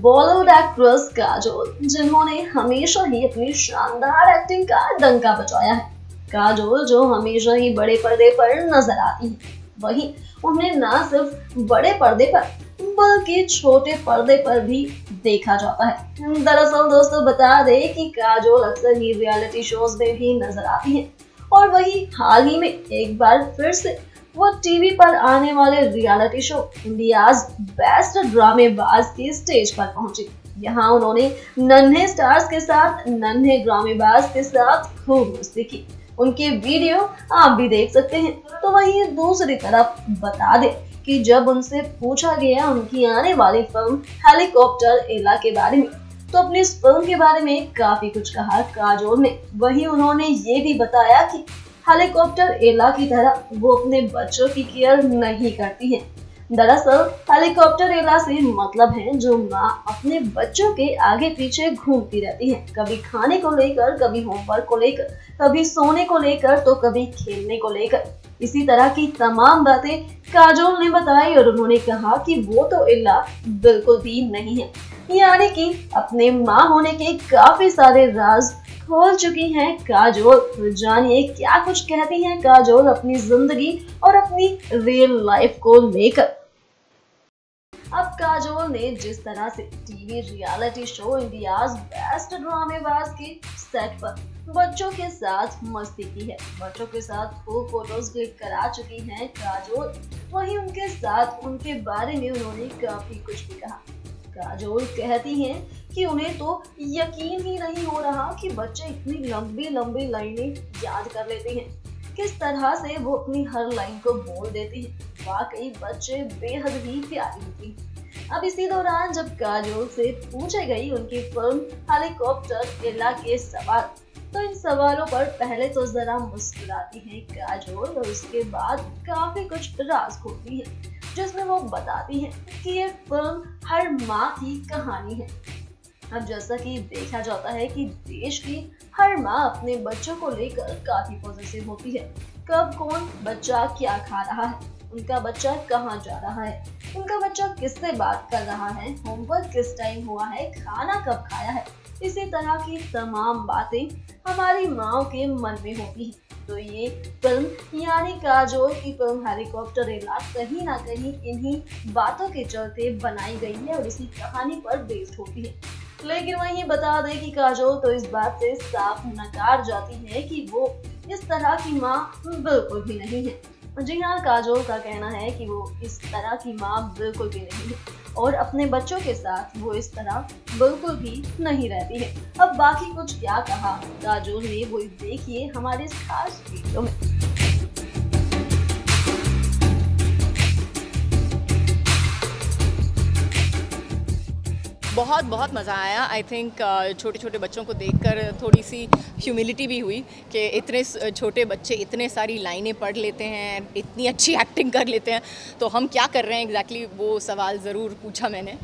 Bollywood actress Kajol, जिन्होंने हमेशा ही अपनी शानदार एक्टिंग का डंका बजाया है। काजोल जो हमेशा ही बड़े पर्दे पर नजर आती है, वहीं उन्हें न सिर्फ बड़े पर्दे पर बल्कि छोटे पर्दे पर भी देखा जाता है। दरअसल दोस्तों बता दें कि काजोल अक्सर ही रियलिटी शोज में भी नजर आती है और वही हाल ही में एक बार फिर से वो टीवी पर आने वाले रियलिटी शो इंडियाज बेस्ट ड्रामेबाज की स्टेज पर पहुंची। यहाँ उन्होंने नन्हे स्टार्स के साथ, नन्हे ड्रामेबाज के साथ खूब मस्ती की। उनके वीडियो आप भी देख सकते हैं। तो वहीं दूसरी तरफ बता दें कि जब उनसे पूछा गया उनकी आने वाली फिल्म हेलीकॉप्टर एला के बारे में, तो अपनी इस फिल्म के बारे में काफी कुछ कहा काजोल ने। वहीं उन्होंने ये भी बताया कि हेलीकॉप्टर एला की तरह वो अपने बच्चों की केयर नहीं करती है। दरअसल हेलीकॉप्टर एला से मतलब है जो माँ अपने बच्चों के आगे पीछे घूमती रहती है, कभी खाने को लेकर, कभी होमवर्क को लेकर, कभी सोने को लेकर, तो कभी खेलने को लेकर। इसी तरह की तमाम बातें काजोल ने बताई और उन्होंने कहा कि वो तो एला बिल्कुल भी नहीं है, यानी कि अपने माँ होने के काफी सारे राज खोल चुकी हैं काजोल। तो जानिए क्या कुछ कहती हैं काजोल अपनी जिंदगी और अपनी रियल लाइफ को लेकर। अब काजोल ने जिस तरह से TV reality show India's best Dramebaaz के सेट पर बच्चों के साथ मस्ती की है, बच्चों के साथ खूब फोटोज क्लिक करा चुकी हैं काजोल, वहीं उनके साथ उनके बारे में उन्होंने काफी कुछ भी कहा। काजोल कहती हैं कि उन्हें तो यकीन ही नहीं हो रहा कि बच्चे इतनी लंबी लंबी लाइनें याद कर लेते हैं, किस तरह से वो अपनी हर लाइन को बोल देती हैं। वाकई बच्चे बेहद ही प्यारी होती हैं। अब इसी दौरान जब काजोल से पूछे गई उनकी फिल्म हेलीकॉप्टर एला के सवाल, तो इन सवालों पर पहले तो जरा मुस्कुराती हैं काजोल और उसके बाद काफी कुछ राज खोलती है, जिसमें वो बताती हैं कि ये फिल्म हर माँ की कहानी है। अब जैसा कि देखा जाता है कि देश की हर माँ अपने बच्चों को लेकर काफी पॉजिटिव होती है। कब कौन बच्चा क्या खा रहा है, उनका बच्चा कहाँ जा रहा है, उनका बच्चा किससे बात कर रहा है, होमवर्क किस टाइम हुआ है, खाना कब खाया है, इसी तरह की तमाम बातें हमारी माँओं के मन में होती हैं। तो ये फिल्म यानी काजोल की फिल्म हेलीकॉप्टर एला कहीं ना कहीं इन्हीं बातों के चलते बनाई गई है और इसी कहानी पर बेस्ड होती है। लेकिन वहीं बता दें कि काजोल तो इस बात से साफ नकार जाती है कि वो इस तरह की माँ बिल्कुल भी नहीं है। जी हाँ, काजोल का कहना है कि वो इस तरह की माँ बिल्कुल भी नहीं है और अपने बच्चों के साथ वो इस तरह बिल्कुल भी नहीं रहती है। अब बाकी कुछ क्या कहा काजोल ने वो देखिए हमारे इस खास वीडियो में। बहुत बहुत मज़ा आया। आई थिंक छोटे छोटे बच्चों को देखकर थोड़ी सी ह्यूमिलिटी भी हुई कि इतने छोटे बच्चे इतने सारी लाइनें पढ़ लेते हैं, इतनी अच्छी एक्टिंग कर लेते हैं, तो हम क्या कर रहे हैं एग्जैक्टली वो सवाल ज़रूर पूछा मैंने।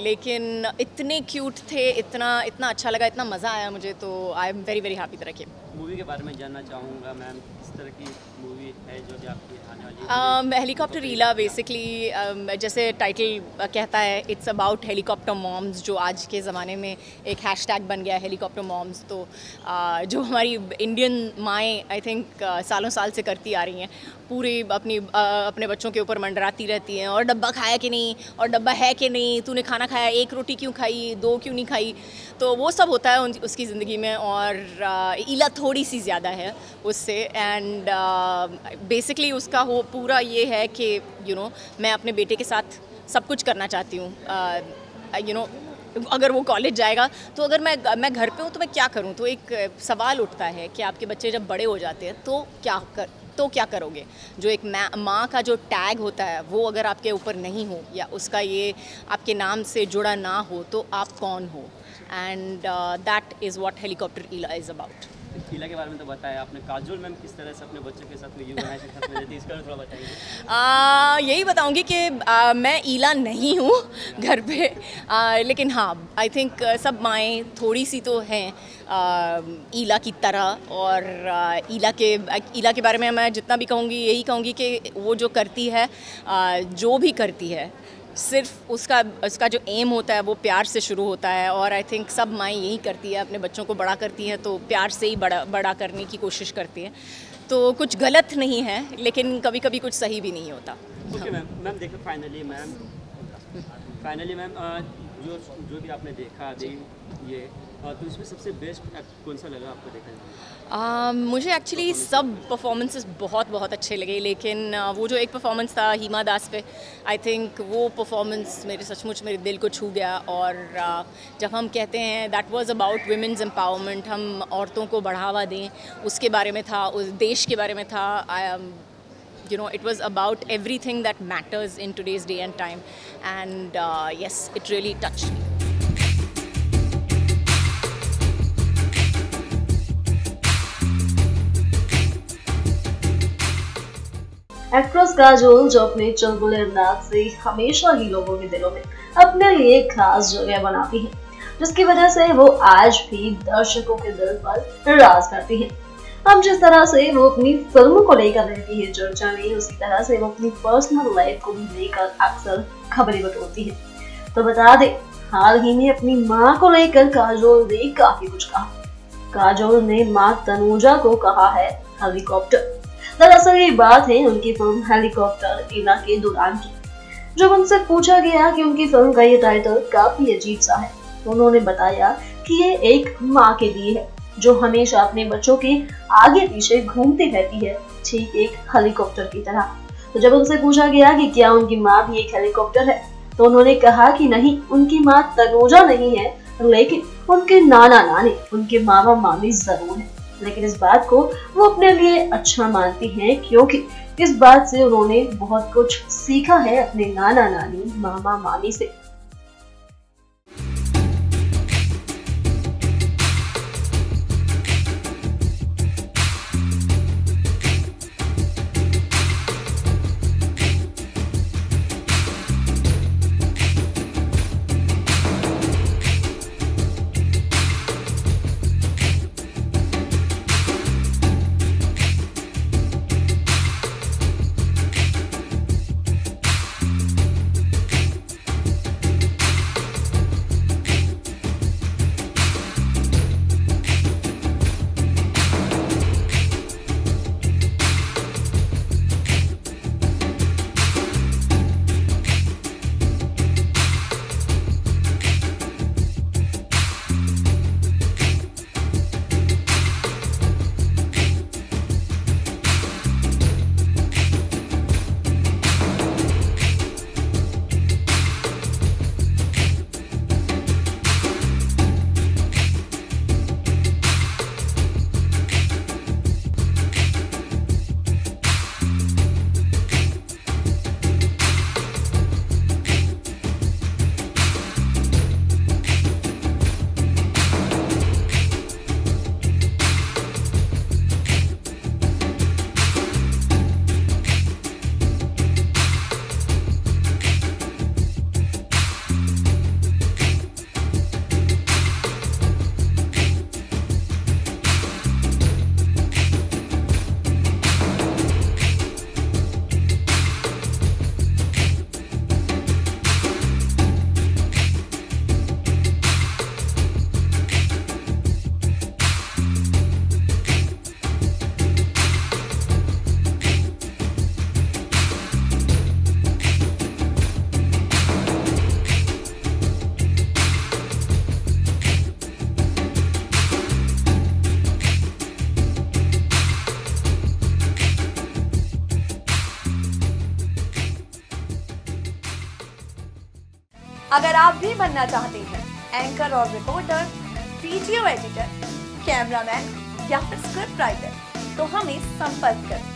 लेकिन इतने क्यूट थे, इतना इतना अच्छा लगा, इतना मज़ा आया मुझे, तो I am very very happy तरह के। मूवी के बारे में जानना चाहूँगा मैम, किस तरह की मूवी है जो कि आपकी आने वाली है? हेलीकॉप्टर एला बेसिकली जैसे टाइटल कहता है, इट्स अबाउट हेलीकॉप्टर मॉम्स, जो आज के ज़माने में एक हैशटैग बन गया है हेलीकॉप्टर मॉम्स। तो जो हमारी इंडियन माएँ आई थिंक सालों साल से करती आ रही हैं, पूरी अपने बच्चों के ऊपर मंडराती रहती हैं, और डब्बा खाया कि नहीं, और डब्बा है कि नहीं, तूने खाना खाया, एक रोटी क्यों खाई, दो क्यों नहीं खाई। तो वो सब होता है उसकी ज़िंदगी में, और ईला थोड़ी सी ज़्यादा है उससे। एंड बेसिकली उसका वो पूरा ये है कि मैं अपने बेटे के साथ सब कुछ करना चाहती हूँ। अगर वो कॉलेज जाएगा तो अगर मैं घर पे हूँ तो मैं क्या करूँ। तो एक सवाल उठता है कि आपके बच्चे जब बड़े हो जाते हैं तो क्या करोगे। जो एक माँ का जो टैग होता है वो अगर आपके ऊपर नहीं हो, या उसका ये आपके नाम से जुड़ा ना हो, तो आप कौन हो। And that is what helicopter एला इज़ अबाउट। एला के बारे में तो बताया आपने। काजोल मैम किस तरह से अपने बच्चों के साथ वीडियो बनाए साथ में रहती है, इसका थोड़ा बताइए। यही बताऊंगी कि मैं एला नहीं हूँ घर पे, लेकिन हाँ आई थिंक सब माएँ थोड़ी सी तो हैं एला की तरह। और एला के बारे में मैं जितना भी कहूँगी यही कहूँगी कि वो जो करती है, जो भी करती है, सिर्फ उसका जो एम होता है वो प्यार से शुरू होता है, और आई थिंक सब माएँ यही करती है, अपने बच्चों को बड़ा करती हैं तो प्यार से ही बड़ा करने की कोशिश करती हैं। तो कुछ गलत नहीं है, लेकिन कभी कभी कुछ सही भी नहीं होता। ओके मैम देखो फाइनली मैम जो भी आपने देखा अभी ये तो इसमें सबसे बेस्ट कौन सा लगा आपको देखने में? मुझे एक्चुअली सब परफॉर्मेंसेस बहुत अच्छे लगे, लेकिन वो जो एक परफॉर्मेंस था हिमा दास पे, आई थिंक वो परफॉर्मेंस सचमुच मेरे दिल को छू गया। और जब हम कहते हैं that was about women's empowerment, हम औरतों को बढ़ावा दें, उसके बारे में था, उस देश के बारे में था। You know, it was about everything that matters in today's day and time, and yes, it really touched me. Actress Kajol जो अपने चुलबुले अंदाज से हमेशा ही लोगों के दिलों में अपने लिए खास जगह बनाती है, जिसकी वजह से वो आज भी दर्शकों के दिल पर राज करती है। अब जिस तरह से वो अपनी फिल्म को लेकर रहती है चर्चा में, उसी तरह से वो अपनी पर्सनल लाइफ को भी लेकर अक्सर खबरें बटोरती है। तो बता दे, हाल ही में अपनी मां को लेकर काजोल ने काफी कुछ कहा। काजोल ने मां तनुजा को कहा है हेलीकॉप्टर। दरअसल ये बात है उनकी फिल्म हेलीकॉप्टर इला के दौरान की। जब उनसे पूछा गया कि उनकी फिल्म का ये टाइटल काफी अजीब सा है, तो उन्होंने बताया कि ये एक माँ के लिए है जो हमेशा अपने बच्चों के आगे पीछे घूमती रहती है, ठीक एक हेलीकॉप्टर की तरह। तो जब उनसे पूछा गया कि क्या उनकी माँ भी एक हेलीकॉप्टर है, तो उन्होंने कहा कि नहीं, उनकी माँ तनुजा नहीं है, लेकिन उनके नाना नानी, उनके मामा मामी जरूर है। लेकिन इस बात को वो अपने लिए अच्छा मानती हैं, क्योंकि इस बात से उन्होंने बहुत कुछ सीखा है अपने नाना नानी मामा मामी से। अगर आप भी बनना चाहते हैं एंकर और रिपोर्टर, वीडियो एडिटर, कैमरामैन या फिर स्क्रिप्ट राइटर, तो हमें संपर्क करें।